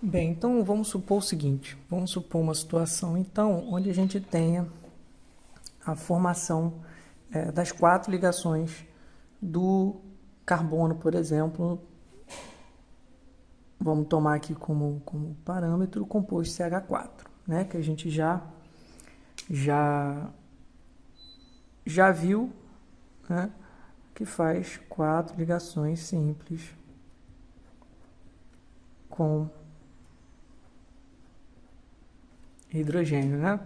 Bem, então vamos supor o seguinte, vamos supor uma situação então onde a gente tenha a formação das quatro ligações do carbono, por exemplo. Vamos tomar aqui como parâmetro o composto CH4, né, que a gente já viu, né, que faz quatro ligações simples com hidrogênio, né?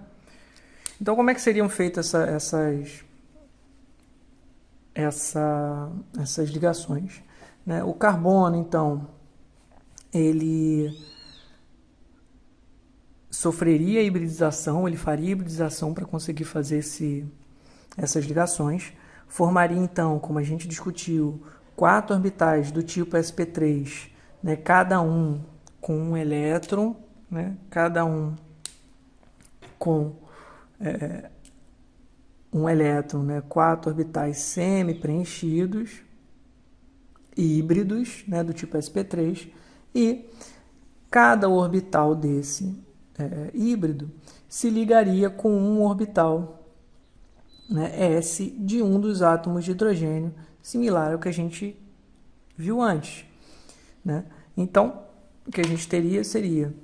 Então, como é que seriam feitas essas ligações, né? O carbono, então, ele sofreria hibridização, ele faria hibridização para conseguir fazer essas ligações. Formaria, então, como a gente discutiu, quatro orbitais do tipo sp3, né? Cada um com um elétron, né? Cada um com um elétron, né? Quatro orbitais semi-preenchidos, híbridos, né? Do tipo sp3, e cada orbital desse híbrido se ligaria com um orbital, né, S de um dos átomos de hidrogênio, similar ao que a gente viu antes, né? Então, o que a gente teria seria,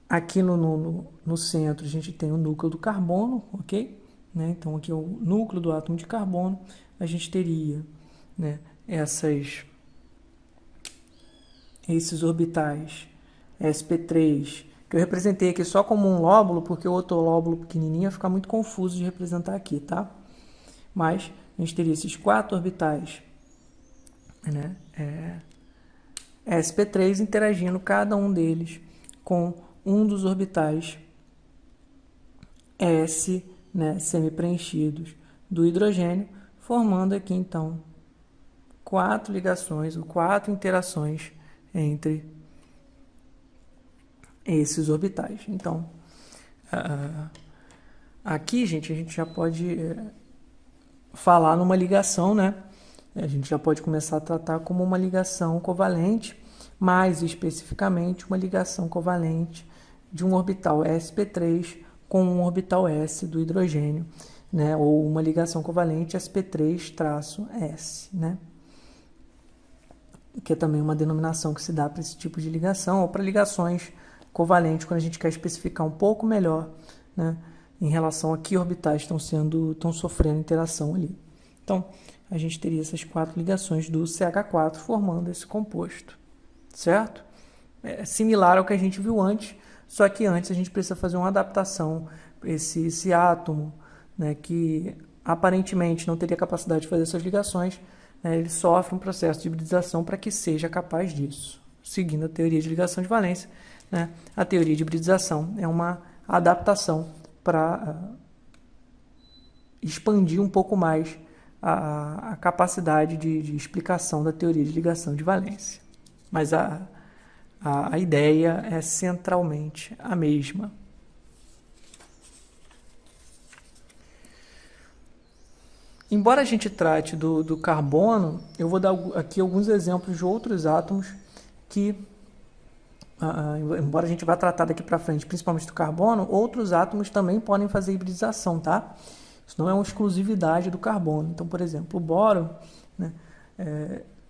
aqui no centro a gente tem o núcleo do carbono, ok? Né? Então, aqui é o núcleo do átomo de carbono, a gente teria, né, esses orbitais sp3, que eu representei aqui só como um lóbulo, porque o outro lóbulo pequenininho ia ficar muito confuso de representar aqui, tá? Mas a gente teria esses quatro orbitais, né, sp3 interagindo cada um deles com um dos orbitais S, né, semi-preenchidos do hidrogênio, formando aqui então quatro ligações ou quatro interações entre esses orbitais. Então, aqui, gente, a gente já pode falar numa ligação, né? A gente já pode começar a tratar como uma ligação covalente, mais especificamente uma ligação covalente de um orbital sp3 com um orbital S do hidrogênio, né? Ou uma ligação covalente sp3-S, né? Que é também uma denominação que se dá para esse tipo de ligação, ou para ligações covalentes, quando a gente quer especificar um pouco melhor, né, em relação a que orbitais estão sofrendo interação ali. Então, a gente teria essas quatro ligações do CH4 formando esse composto, certo? É similar ao que a gente viu antes, só que antes a gente precisa fazer uma adaptação para esse átomo, né, que aparentemente não teria capacidade de fazer essas ligações, né, ele sofre um processo de hibridização para que seja capaz disso, seguindo a teoria de ligação de valência, né? A teoria de hibridização é uma adaptação para expandir um pouco mais a capacidade de explicação da teoria de ligação de valência. Mas a ideia é centralmente a mesma. Embora a gente trate do carbono, eu vou dar aqui alguns exemplos de outros átomos que, embora a gente vá tratar daqui para frente, principalmente do carbono, outros átomos também podem fazer hibridização, tá? Isso não é uma exclusividade do carbono. Então, por exemplo, o boro, né,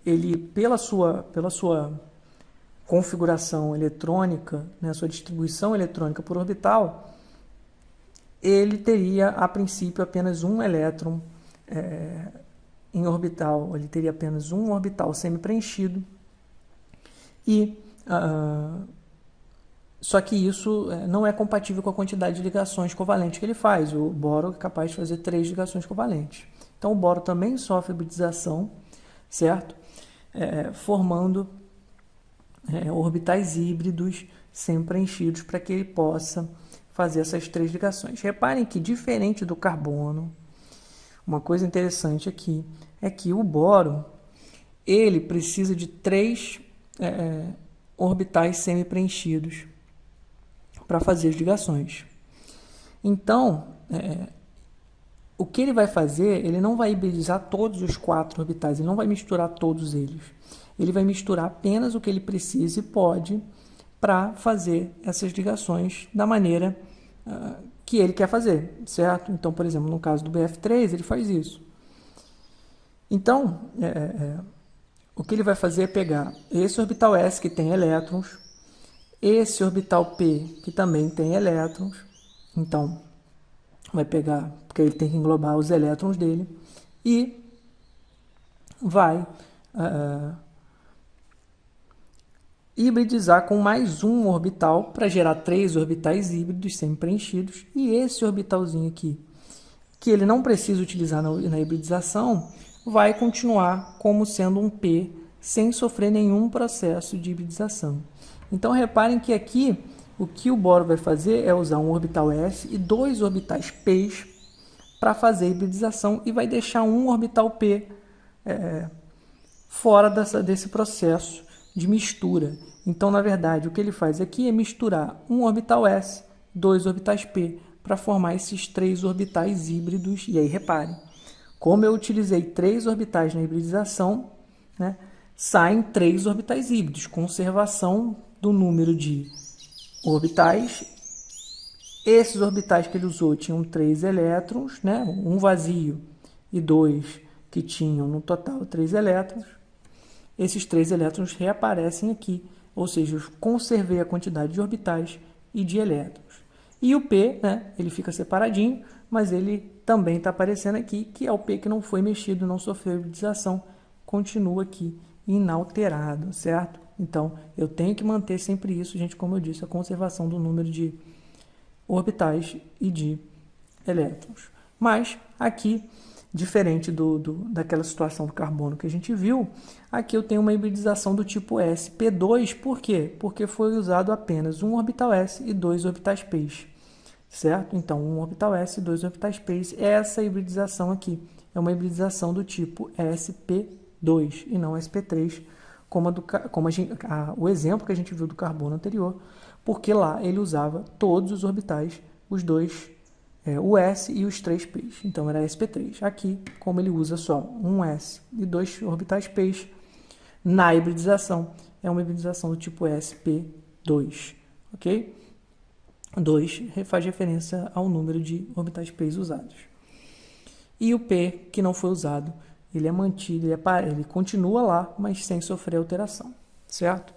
ele, pela sua configuração eletrônica, né, sua distribuição eletrônica por orbital, ele teria, a princípio, apenas um elétron em orbital, ele teria apenas um orbital semi-preenchido, e só que isso não é compatível com a quantidade de ligações covalentes que ele faz. O boro é capaz de fazer 3 ligações covalentes. Então o boro também sofre hibridização, certo? Formando orbitais híbridos semi-preenchidos para que ele possa fazer essas 3 ligações. Reparem que, diferente do carbono, uma coisa interessante aqui é que o boro, ele precisa de 3 orbitais semi-preenchidos para fazer as ligações. Então, o que ele vai fazer, ele não vai hibridizar todos os 4 orbitais, ele não vai misturar todos eles. Ele vai misturar apenas o que ele precisa e pode para fazer essas ligações da maneira que ele quer fazer, certo? Então, por exemplo, no caso do BF3, ele faz isso. Então, o que ele vai fazer é pegar esse orbital S que tem elétrons, esse orbital P que também tem elétrons, então vai pegar, porque ele tem que englobar os elétrons dele, e vai hibridizar com mais um orbital para gerar 3 orbitais híbridos sempre preenchidos, e esse orbitalzinho aqui, que ele não precisa utilizar na hibridização, vai continuar como sendo um P sem sofrer nenhum processo de hibridização. Então reparem que aqui o que o boro vai fazer é usar um orbital S e 2 orbitais P para fazer a hibridização e vai deixar um orbital P fora desse processo de mistura. Então, na verdade, o que ele faz aqui é misturar um orbital S, 2 orbitais P, para formar esses 3 orbitais híbridos. E aí, reparem, como eu utilizei 3 orbitais na hibridização, né, saem 3 orbitais híbridos, conservação do número de orbitais. Esses orbitais que ele usou tinham 3 elétrons, né, um vazio e 2 que tinham no total 3 elétrons. Esses 3 elétrons reaparecem aqui, ou seja, eu conservei a quantidade de orbitais e de elétrons. E o P, né, ele fica separadinho, mas ele também está aparecendo aqui, que é o P que não foi mexido, não sofreu hibridização, continua aqui inalterado, certo? Então, eu tenho que manter sempre isso, gente, como eu disse, a conservação do número de orbitais e de elétrons. Mas, aqui, diferente daquela situação do carbono que a gente viu, aqui eu tenho uma hibridização do tipo sp2, por quê? Porque foi usado apenas um orbital S e 2 orbitais P, certo? Então, um orbital S e 2 orbitais P, essa hibridização aqui é uma hibridização do tipo sp2 e não sp3, como o exemplo que a gente viu do carbono anterior, porque lá ele usava todos os orbitais, os dois, o S e os 3 P's, então era sp3. Aqui, como ele usa só um S e 2 orbitais P's, na hibridização, é uma hibridização do tipo sp2, ok? 2 faz referência ao número de orbitais P's usados. E o P, que não foi usado, ele é mantido, ele continua lá, mas sem sofrer alteração, certo?